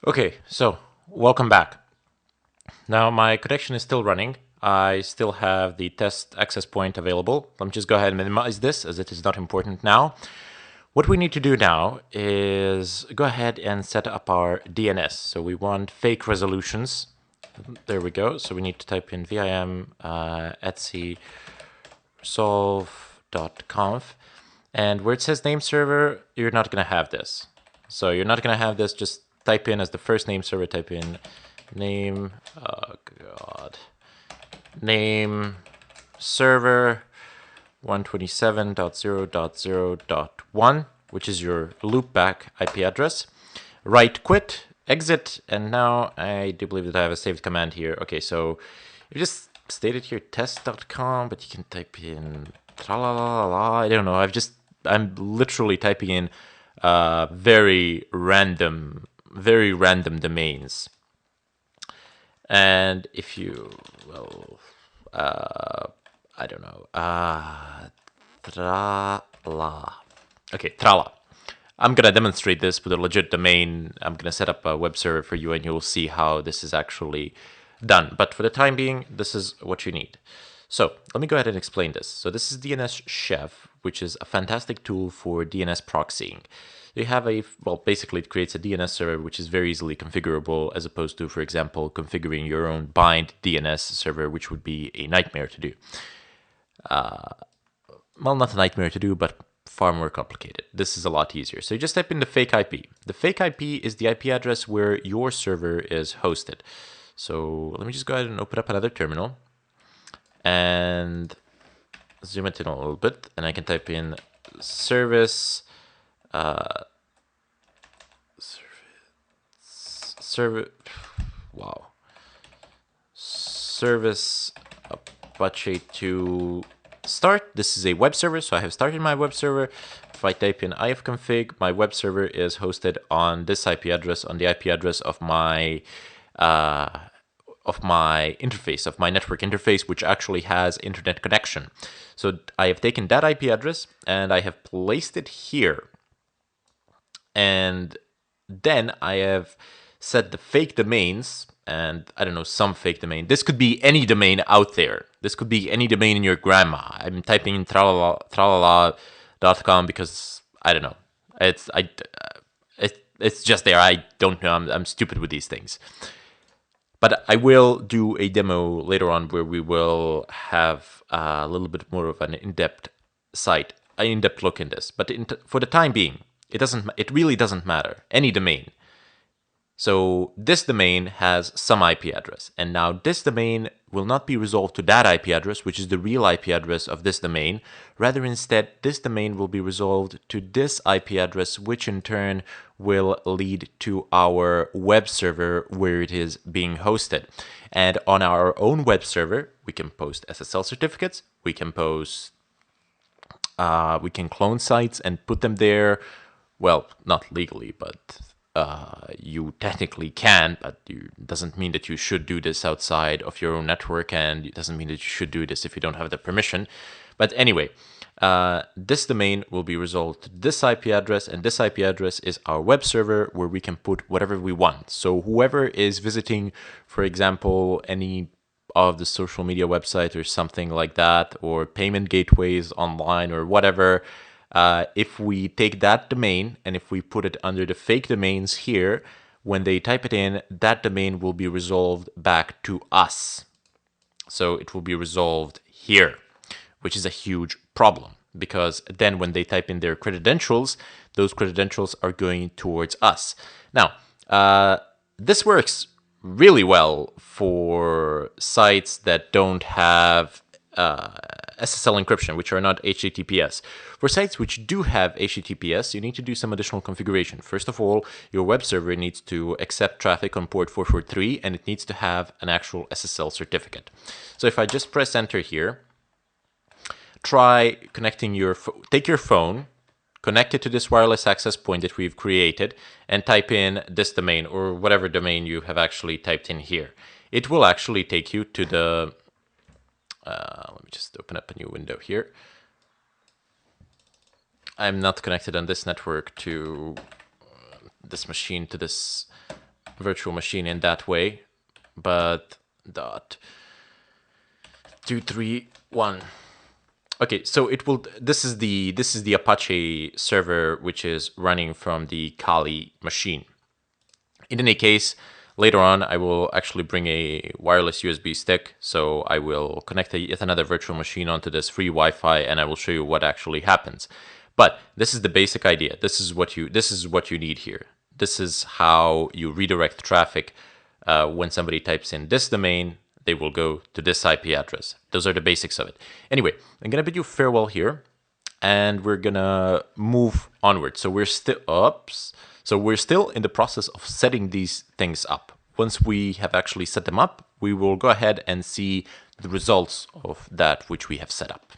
Okay, so welcome back. Now my connection is still running. I still have the test access point available. Let me just go ahead and minimize this as it is not important now. What we need to do now is go ahead and set up our DNS. So we want fake resolutions. There we go. So we need to type in vim etc solve.conf. And where it says name server, you're not going to have this. So you're not going to have this. Just type in as the first name server, type in name, name server 127.0.0.1, which is your loopback IP address. Right quit, exit, and now I do believe that I have a saved command here. Okay, so you just stated here test.com, but you can type in tra-la-la-la-la. I don't know. I'm literally typing in very random domains. And if you, well, I don't know, tra-la. Okay, tra-la. I'm going to demonstrate this with a legit domain. I'm going to set up a web server for you and you'll see how this is actually done. But for the time being, this is what you need. So let me go ahead and explain this. So this is DNS Chef, which is a fantastic tool for DNS proxying. You have basically it creates a DNS server which is very easily configurable as opposed to, for example, configuring your own bind DNS server, which would be a nightmare to do. Well, not a nightmare to do, but far more complicated. This is a lot easier. So you just type in the fake IP. The fake IP is the IP address where your server is hosted. So let me just go ahead and open up another terminal and zoom it in a little bit, and I can type in service service Apache to start. This is a web server, so I have started my web server. If I type in ifconfig, my web server is hosted on this IP address, on the IP address of my interface, of my network interface, which actually has internet connection. So I have taken that IP address and I have placed it here. And then I have set the fake domains, and I don't know, some fake domain. This could be any domain out there. This could be any domain in your grandma. I'm typing in tralala.com because I don't know. It's just there. I don't know. I'm stupid with these things. But I will do a demo later on where we will have a little bit more of an in-depth look in this. But for the time being, it really doesn't matter. Any domain. So this domain has some IP address. And now this domain will not be resolved to that IP address, which is the real IP address of this domain. Rather, instead, this domain will be resolved to this IP address, which in turn will lead to our web server where it is being hosted. And on our own web server, we can post SSL certificates. We can clone sites and put them there. Well, not legally, but you technically can, but it doesn't mean that you should do this outside of your own network, and it doesn't mean that you should do this if you don't have the permission. But anyway, this domain will be resolved to this IP address, and this IP address is our web server where we can put whatever we want. So whoever is visiting, for example, any of the social media website or something like that, or payment gateways online or whatever, if we take that domain and if we put it under the fake domains here, when they type it in, that domain will be resolved back to us. So it will be resolved here, which is a huge problem because then when they type in their credentials, those credentials are going towards us. Now, this works really well for sites that don't have SSL encryption, which are not HTTPS. For sites which do have HTTPS, you need to do some additional configuration. First of all, your web server needs to accept traffic on port 443, and it needs to have an actual SSL certificate. So if I just press enter here, try connecting take your phone, connect it to this wireless access point that we've created, and type in this domain or whatever domain you have actually typed in here. It will actually take you to the let me just open up a new window here. I'm not connected on this network to this machine, to this virtual machine in that way, but dot 231. Okay, so it will. This is the Apache server which is running from the Kali machine. In any case, later on I will actually bring a wireless USB stick, so I will connect yet another virtual machine onto this free Wi-Fi, and I will show you what actually happens. But this is the basic idea. This is what you need here. This is how you redirect traffic. When somebody types in this domain, they will go to this IP address. Those are the basics of it. Anyway, I'm gonna bid you farewell here, and we're gonna move onward. So we're still in the process of setting these things up. Once we have actually set them up, we will go ahead and see the results of that which we have set up.